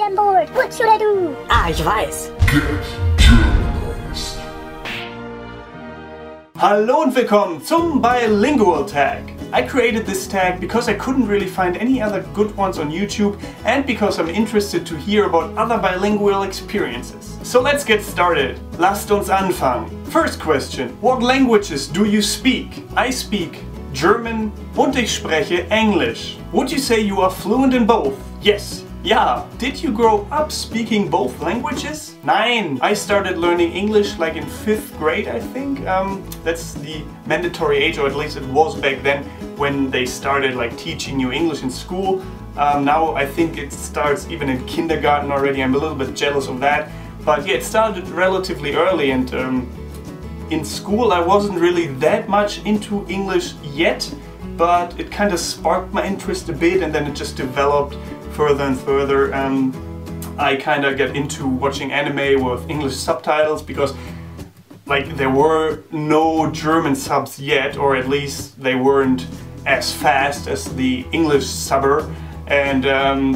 am bored. What should I do? Ah, ich weiß. Germanized. Hallo und willkommen zum Bilingual tag. I created this tag because I couldn't really find any other good ones on YouTube and because I'm interested to hear about other bilingual experiences. So let's get started. Lasst uns anfangen. First question. What languages do you speak? I speak German und ich spreche Englisch. Would you say you are fluent in both? Yes. Yeah. Did you grow up speaking both languages? Nein. I started learning English like in 5th grade, I think. That's the mandatory age, or at least it was back then, when they started like teaching you English in school. Now I think it starts even in kindergarten already. I'm a little bit jealous of that. But yeah, it started relatively early, and in school I wasn't really that much into English yet, but it kind of sparked my interest a bit, and then it just developed further and further. I kind of get into watching anime with English subtitles because like there were no German subs yet, or at least they weren't as fast as the English subber. And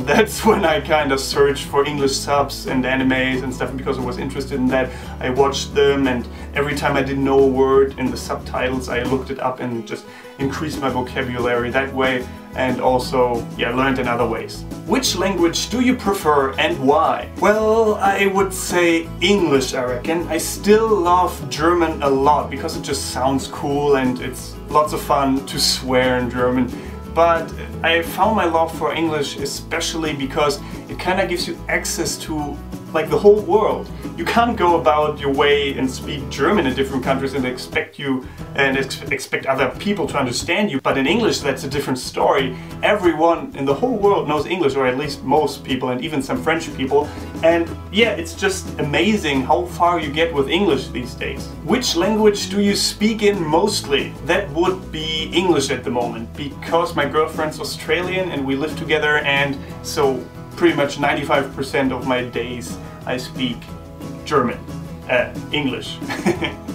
that's when I kind of searched for English subs and animes and stuff, because I was interested in that. I watched them, and every time I didn't know a word in the subtitles, I looked it up and just increased my vocabulary that way, and also, yeah, learned in other ways. Which language do you prefer and why? Well, I would say English, I reckon. I still love German a lot because it just sounds cool and it's lots of fun to swear in German. But I found my love for English especially because it kind of gives you access to like the whole world. You can't go about your way and speak German in different countries and expect other people to understand you. But in English, that's a different story. Everyone in the whole world knows English, or at least most people, and even some French people. And yeah, it's just amazing how far you get with English these days. Which language do you speak in mostly? That would be English at the moment, because my girlfriend's Australian and we live together, and so pretty much 95% of my days I speak German, English.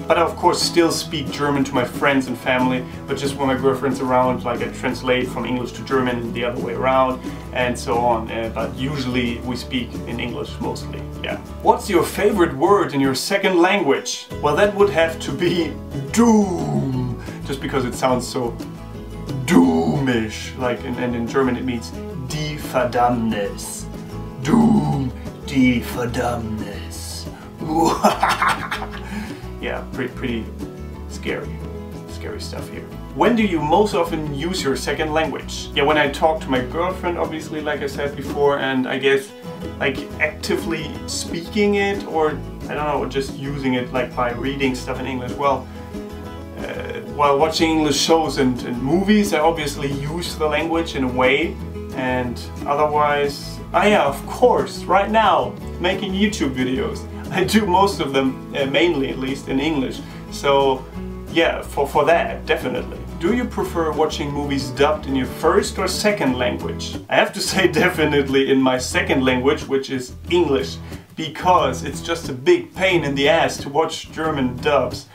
But I of course still speak German to my friends and family, but just when my girlfriend's around, like I translate from English to German the other way around and so on. But usually we speak in English mostly, yeah. What's your favorite word in your second language? Well, that would have to be doom, just because it sounds so doomish, like, and in German it means die Verdammnis. Doom, die Verdammnis. Yeah, pretty scary stuff here. When do you most often use your second language? Yeah, when I talk to my girlfriend, obviously, like I said before, and I guess like actively speaking it, or I don't know, just using it like by reading stuff in English. Well, while watching English shows and movies, I obviously use the language in a way, and otherwise, yeah, of course, right now, making YouTube videos. I do most of them, mainly at least, in English. So yeah, for that, definitely. Do you prefer watching movies dubbed in your first or second language? I have to say definitely in my second language, which is English, because it's just a big pain in the ass to watch German dubs.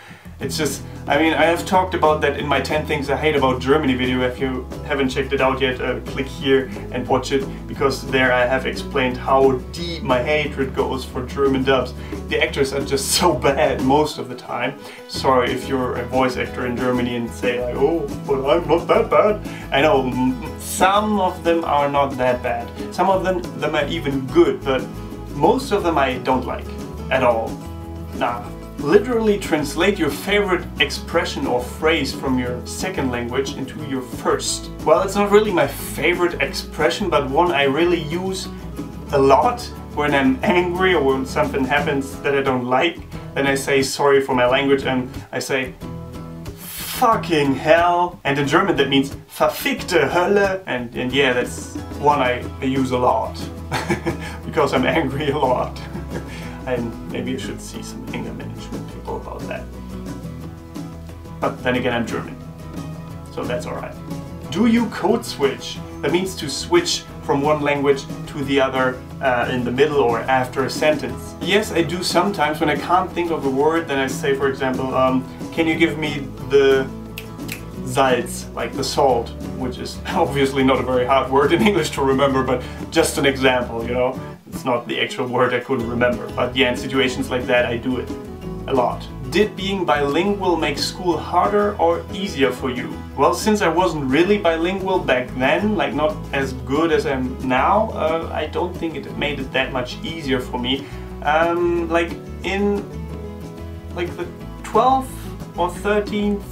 It's just, I mean, I have talked about that in my 10 Things I Hate About Germany video. If you haven't checked it out yet, click here and watch it, because there I have explained how deep my hatred goes for German dubs. The actors are just so bad most of the time. Sorry if you're a voice actor in Germany and say like, oh, but I'm not that bad. I know some of them are not that bad. Some of them are even good, but most of them I don't like at all. Nah. Literally translate your favorite expression or phrase from your second language into your first. Well, it's not really my favorite expression, but one I really use a lot when I'm angry or when something happens that I don't like. Then I say sorry for my language and I say fucking hell. And in German that means verfickte Hölle. And yeah, that's one I use a lot because I'm angry a lot. And maybe I should see some anger management people about that. But then again, I'm German, so that's alright. Do you code switch? That means to switch from one language to the other in the middle or after a sentence. Yes, I do sometimes. When I can't think of a word, then I say, for example, can you give me the Salz, like the salt, which is obviously not a very hard word in English to remember, but just an example, you know. It's not the actual word, I couldn't remember. But yeah, in situations like that I do it a lot. Did being bilingual make school harder or easier for you? Well, since I wasn't really bilingual back then, like not as good as I'm now, I don't think it made it that much easier for me. Like in the 12th or 13th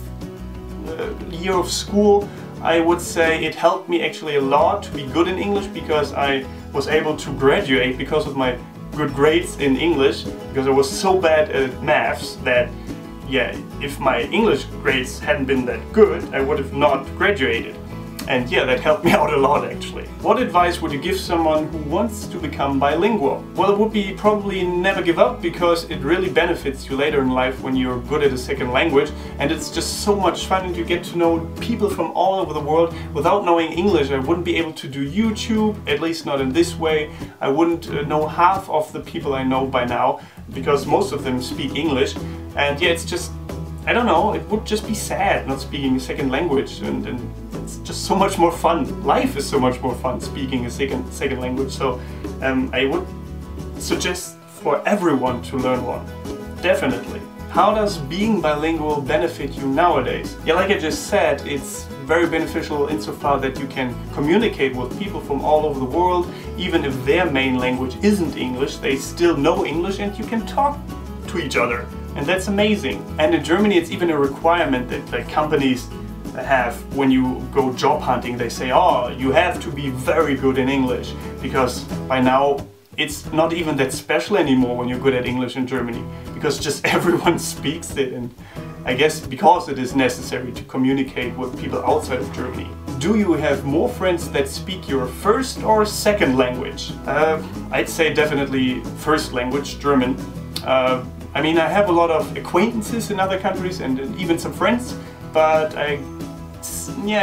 year of school, I would say it helped me actually a lot to be good in English, because I was able to graduate because of my good grades in English, because I was so bad at maths that, yeah, if my English grades hadn't been that good, I would have not graduated. And yeah, that helped me out a lot actually. What advice would you give someone who wants to become bilingual? Well, it would be probably never give up, because it really benefits you later in life when you're good at a second language, and it's just so much fun and you get to know people from all over the world. Without knowing English, I wouldn't be able to do YouTube, at least not in this way. I wouldn't know half of the people I know by now, because most of them speak English. And yeah, it's just, I don't know, it would just be sad not speaking a second language, and it's just so much more fun. Life is so much more fun speaking a second language, so I would suggest for everyone to learn one, definitely. How does being bilingual benefit you nowadays? Yeah, like I just said, it's very beneficial insofar that you can communicate with people from all over the world. Even if their main language isn't English, they still know English and you can talk to each other. And that's amazing. And in Germany it's even a requirement that like companies have when you go job hunting. They say, oh, you have to be very good in English, because by now it's not even that special anymore when you're good at English in Germany, because just everyone speaks it, and I guess because it is necessary to communicate with people outside of Germany. Do you have more friends that speak your first or second language? I'd say definitely first language, German. I mean, I have a lot of acquaintances in other countries and even some friends, but I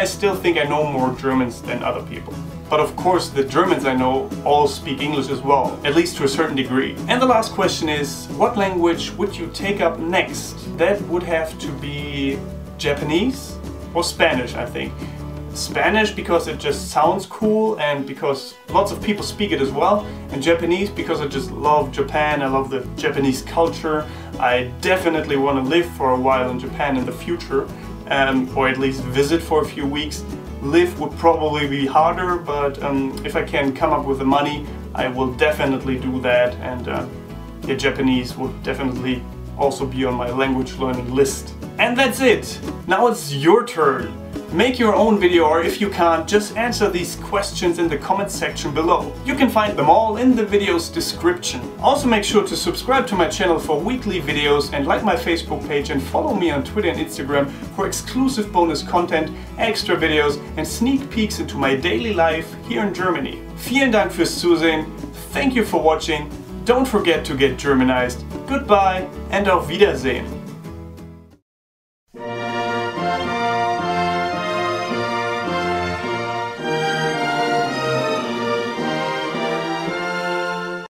still think I know more Germans than other people. But of course, the Germans I know all speak English as well, at least to a certain degree. And the last question is, what language would you take up next? That would have to be Japanese or Spanish, I think. Spanish because it just sounds cool and because lots of people speak it as well, and Japanese because I just love Japan, I love the Japanese culture. I definitely want to live for a while in Japan in the future, or at least visit for a few weeks. Live would probably be harder, but if I can come up with the money, I will definitely do that, and yeah, Japanese would definitely also be on my language learning list. And that's it! Now it's your turn! Make your own video, or if you can't, just answer these questions in the comment section below. You can find them all in the video's description. Also make sure to subscribe to my channel for weekly videos and like my Facebook page and follow me on Twitter and Instagram for exclusive bonus content, extra videos and sneak peeks into my daily life here in Germany. Vielen Dank fürs Zusehen, thank you for watching, don't forget to get Germanized, goodbye and auf Wiedersehen.